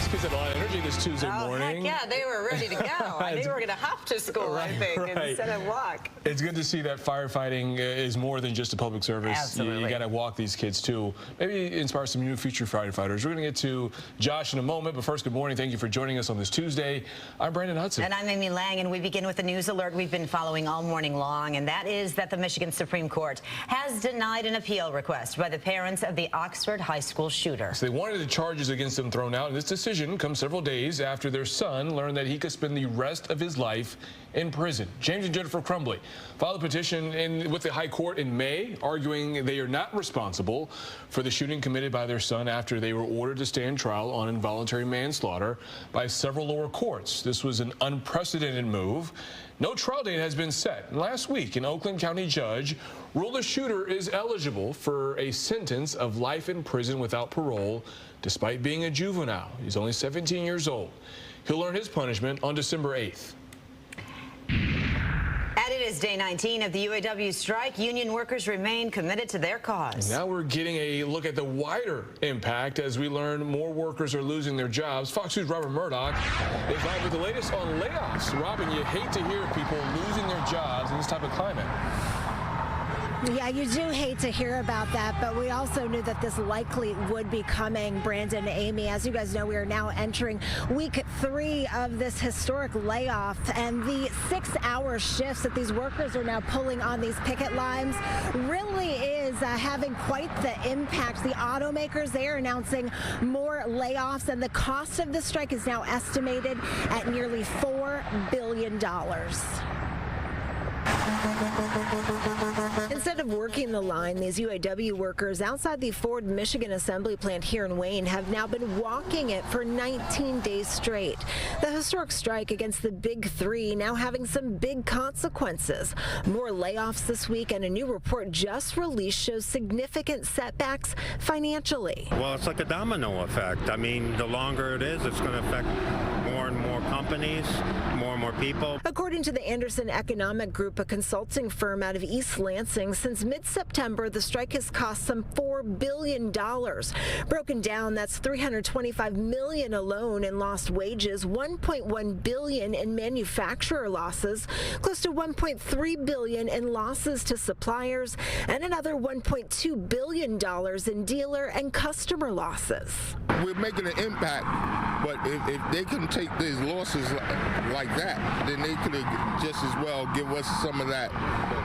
kids had a lot of energy this Tuesday morning. Heck yeah, they were ready to go. They were going to hop to school, I think, instead of walk. It's good to see that firefighting is more than just a public service. Absolutely. You got to walk these kids, too. Maybe inspire some new future firefighters. We're going to get to Josh in a moment, but first, good morning. Thank you for joining us on this Tuesday. I'm Brandon Hudson. And I'm Amy Lange, and we begin with the news alert we've been following all morning long, and that is that the Michigan Supreme Court has denied an appeal request by the parents of the Oxford High School shooter. So they wanted the charges against them thrown out, and this decision comes several days after their son learned that he could spend the rest of his life in prison. James and Jennifer Crumbly filed a petition with the High Court in May, arguing they are not responsible for the shooting committed by their son after they were ordered to stand trial on involuntary manslaughter by several lower courts. This was an unprecedented move. No trial date has been set. And last week, an Oakland County judge ruled the shooter is eligible for a sentence of life in prison without parole, despite being a juvenile. He's only 17 years old. He'll learn his punishment on December 8th. And it is day 19 of the UAW strike. Union workers remain committed to their cause. Now we're getting a look at the wider impact as we learn more workers are losing their jobs. Fox News' Robert Murdoch is live with the latest on layoffs. Robin, you hate to hear people losing their jobs in this type of climate. Yeah, you do hate to hear about that, but we also knew that this likely would be coming, Brandon and Amy. As you guys know, we are now entering week 3 of this historic layoff, and the 6-hour shifts that these workers are now pulling on these picket lines really is having quite the impact. The automakers, they are announcing more layoffs, and the cost of the strike is now estimated at nearly $4 billion. Instead of working the line, these UAW workers outside the Ford, Michigan assembly plant here in Wayne have now been walking it for 19 days straight. The historic strike against the Big Three now having some big consequences. More layoffs this week, and a new report just released shows significant setbacks financially. Well, it's like a domino effect. I mean, the longer it is, it's going to affect more and more companies, more and more people. According to the Anderson Economic Group, a consulting firm out of East Lansing, since mid-September, the strike has cost some $4 billion. Broken down, that's $325 million alone in lost wages, $1.1 billion in manufacturer losses, close to $1.3 billion in losses to suppliers, and another $1.2 billion in dealer and customer losses. We're making an impact, but if they can take these losses like that, then they could just as well give us some of that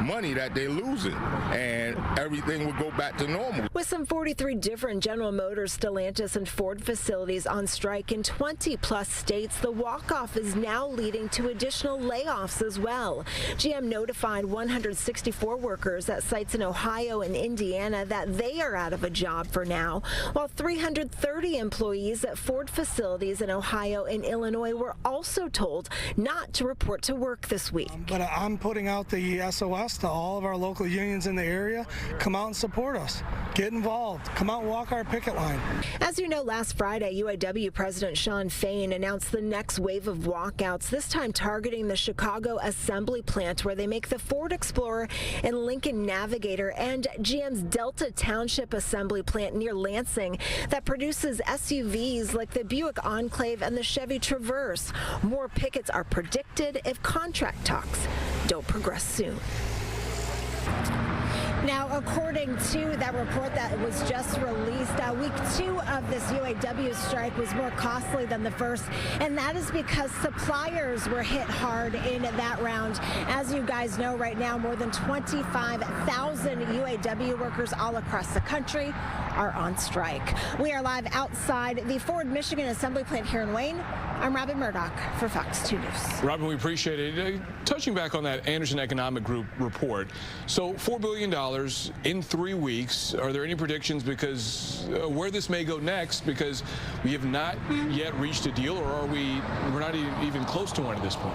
money that they're losing, and everything would go back to normal. With some 43 different General Motors, Stellantis, and Ford facilities on strike in 20-plus states, the walk-off is now leading to additional layoffs as well. GM notified 164 workers at sites in Ohio and Indiana that they are out of a job for now, while 330 employees at Ford facilities in Ohio and Illinois were also told not to report to work this week. But I'm putting out the SOS to all of our local unions in the area. Come out and support us. Get involved. Come out and walk our picket line. As you know, last Friday, UAW President Shawn Fain announced the next wave of walkouts, this time targeting the Chicago assembly plant where they make the Ford Explorer and Lincoln Navigator, and GM's Delta Township assembly plant near Lansing that produces SUVs like the Buick Enclave and the Chevy Traverse. More pickets are predicted if contract talks don't progress soon. Now, according to that report that was just released, week 2 of this UAW strike was more costly than the first, and that is because suppliers were hit hard in that round. As you guys know, right now, more than 25,000 UAW workers all across the country are on strike. We are live outside the Ford, Michigan assembly plant here in Wayne. I'm Robin Murdoch for Fox 2 News. Robin, we appreciate it. Touching back on that Anderson Economic Group report, so $4 billion in 3 weeks. Are there any predictions because where this may go next? Because we have not yet reached a deal, or are we're not even close to one at this point?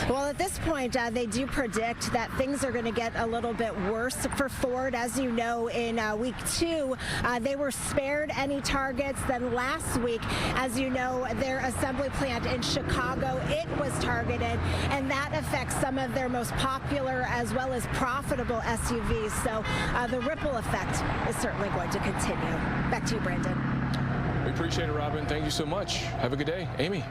Well, at this point, they do predict that things are going to get a little bit worse for Ford. As you know, in week 2, they were spared any targets. Then last week, as you know, their assembly plant in Chicago, it was targeted, and that affects some of their most popular as well as profitable SUVs. So the ripple effect is certainly going to continue. Back to you, Brandon. We appreciate it, Robin. Thank you so much. Have a good day. Amy.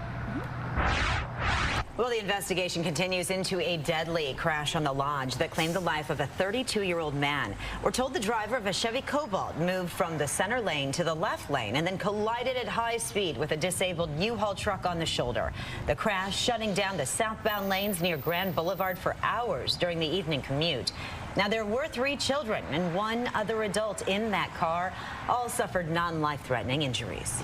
Well, the investigation continues into a deadly crash on the Lange that claimed the life of a 32-year-old man. We're told the driver of a Chevy Cobalt moved from the center lane to the left lane and then collided at high speed with a disabled U-Haul truck on the shoulder. The crash shutting down the southbound lanes near Grand Boulevard for hours during the evening commute. Now, there were 3 children and 1 other adult in that car. All suffered non-life-threatening injuries.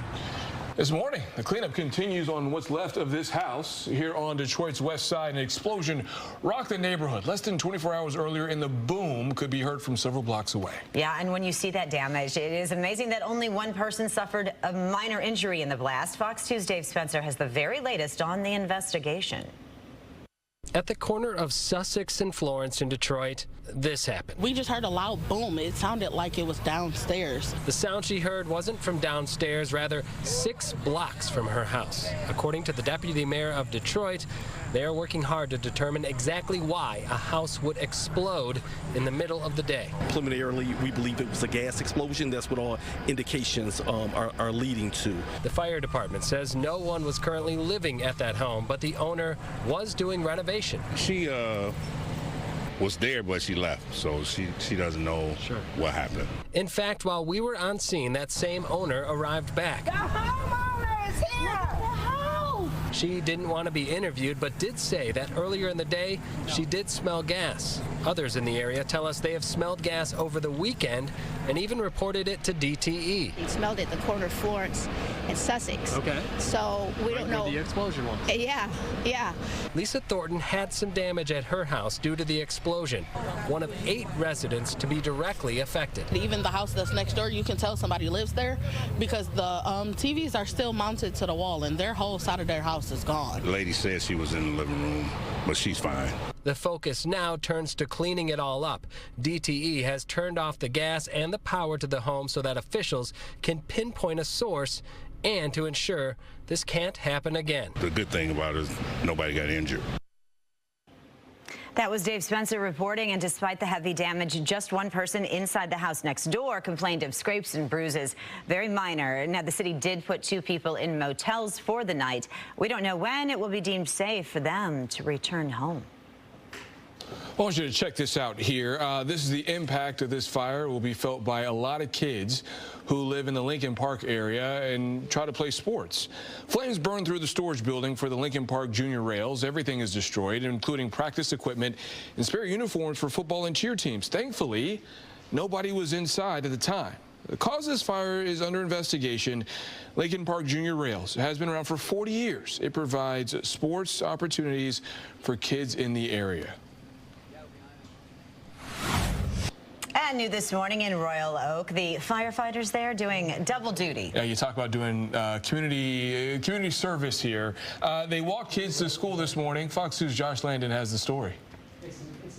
This morning, the cleanup continues on what's left of this house here on Detroit's west side. An explosion rocked the neighborhood. Less than 24 hours earlier, and the boom could be heard from several blocks away. Yeah, and when you see that damage, it is amazing that only 1 person suffered a minor injury in the blast. Fox 2's Dave Spencer has the very latest on the investigation. At the corner of Sussex and Florence in Detroit, this happened. We just heard a loud boom. It sounded like it was downstairs. The sound she heard wasn't from downstairs, rather 6 blocks from her house. According to the deputy mayor of Detroit, they are working hard to determine exactly why a house would explode in the middle of the day. Preliminarily, we believe it was a gas explosion. That's what all indications are leading to. The fire department says no one was currently living at that home, but the owner was doing renovation. She was there, but she left, so she doesn't know what happened. In fact, while we were on scene, that same owner arrived back. The homeowner is here! She didn't want to be interviewed, but did say that earlier in the day, she did smell gas. Others in the area tell us they have smelled gas over the weekend and even reported it to DTE. We smelled it at the corner of Florence and Sussex. Okay. So we don't know. Where the explosion was. Yeah. Lisa Thornton had some damage at her house due to the explosion. One of 8 residents to be directly affected. Even the house that's next door, you can tell somebody lives there because the TVs are still mounted to the wall and their whole side of their house is gone. The lady said she was in the living room, but she's fine. The focus now turns to cleaning it all up. DTE has turned off the gas and the power to the home so that officials can pinpoint a source and to ensure this can't happen again. The good thing about it is nobody got injured. That was Dave Spencer reporting, and despite the heavy damage, just 1 person inside the house next door complained of scrapes and bruises, very minor. Now, the city did put 2 people in motels for the night. We don't know when it will be deemed safe for them to return home. I want you to check this out here. This is the impact of this fire. It will be felt by a lot of kids who live in the Lincoln Park area and try to play sports. Flames burned through the storage building for the Lincoln Park Junior Rails. Everything is destroyed, including practice equipment and spare uniforms for football and cheer teams. Thankfully, nobody was inside at the time. The cause of this fire is under investigation. Lincoln Park Junior Rails has been around for 40 years. It provides sports opportunities for kids in the area. And new this morning in Royal Oak, the firefighters there doing double duty. Yeah, you talk about doing community service here. They walked kids to school this morning. Fox 2's Josh Landon has the story.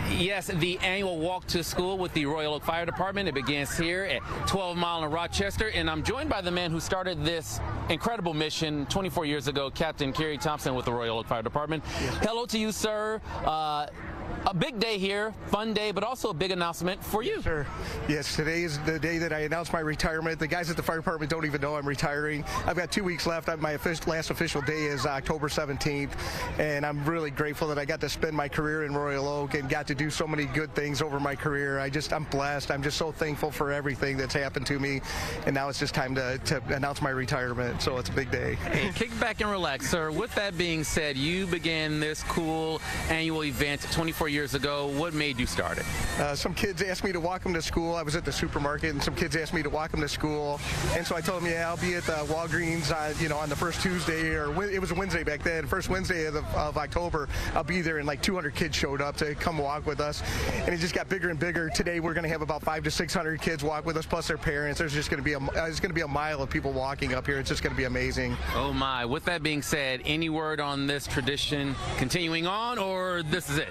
Yes, the annual walk to school with the Royal Oak Fire Department. It begins here at 12 Mile in Rochester, and I'm joined by the man who started this incredible mission 24 years ago, Captain Kerry Thompson with the Royal Oak Fire Department. Yes. Hello to you, sir. A big day here, fun day, but also a big announcement for you. Sure. Yes, today is the day that I announced my retirement. The guys at the fire department don't even know I'm retiring. I've got 2 weeks left. My last official day is October 17th, and I'm really grateful that I got to spend my career in Royal Oak and got to do so many good things over my career. I'm blessed. I'm just so thankful for everything that's happened to me, and now it's just time to announce my retirement, so it's a big day. Hey, kick back and relax, sir. With that being said, you began this cool annual event 24 years ago. What made you start it? Some kids asked me to walk them to school. I was at the supermarket, and some kids asked me to walk them to school, and so I told them, yeah, I'll be at the Walgreens, on the first Tuesday, or it was a Wednesday back then, first Wednesday of October. I'll be there, and like 200 kids showed up to come walk with us, and it just got bigger and bigger. Today, we're going to have about 500 to 600 kids walk with us, plus their parents. There's just going to be a mile of people walking up here. It's just going to be amazing. Oh my! With that being said, any word on this tradition continuing on, or this is it?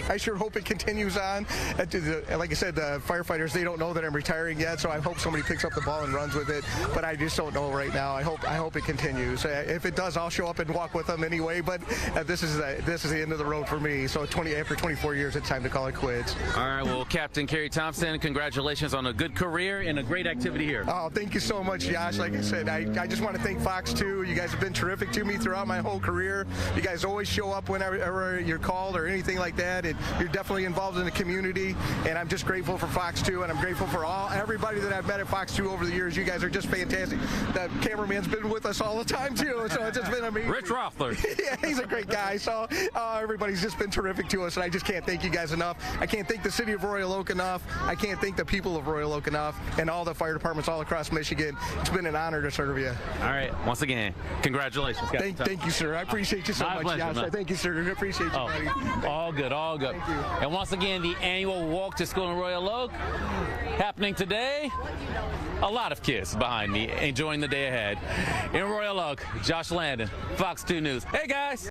I sure hope it continues on. Like I said, the firefighters, they don't know that I'm retiring yet, so I hope somebody picks up the ball and runs with it. But I just don't know right now. I hope it continues. If it does, I'll show up and walk with them anyway. But this is the end of the road for me. So after 24 years, it's time to call it quits. All right. Well, Captain Kerry Thompson, congratulations on a good career and a great activity here. Oh, thank you so much, Josh. Like I said, I just want to thank Fox 2. You guys have been terrific to me throughout my whole career. You guys always show up whenever you're called or anything like that. You're definitely involved in the community, and I'm just grateful for Fox 2, and I'm grateful for everybody that I've met at Fox 2 over the years. You guys are just fantastic. The cameraman's been with us all the time, too, so it's just been amazing. Rich Rothler. Yeah, he's a great guy. So everybody's just been terrific to us, and I just can't thank you guys enough. I can't thank the city of Royal Oak enough. I can't thank the people of Royal Oak enough, and all the fire departments all across Michigan. It's been an honor to serve you. All right. Once again, congratulations. Thank you, sir. I appreciate you so much, pleasure, Josh. Thank you, sir. I appreciate you, buddy. All good, all good. And once again, the annual walk to school in Royal Oak happening today. A lot of kids behind me enjoying the day ahead. In Royal Oak, Josh Landon, Fox 2 News. Hey, guys.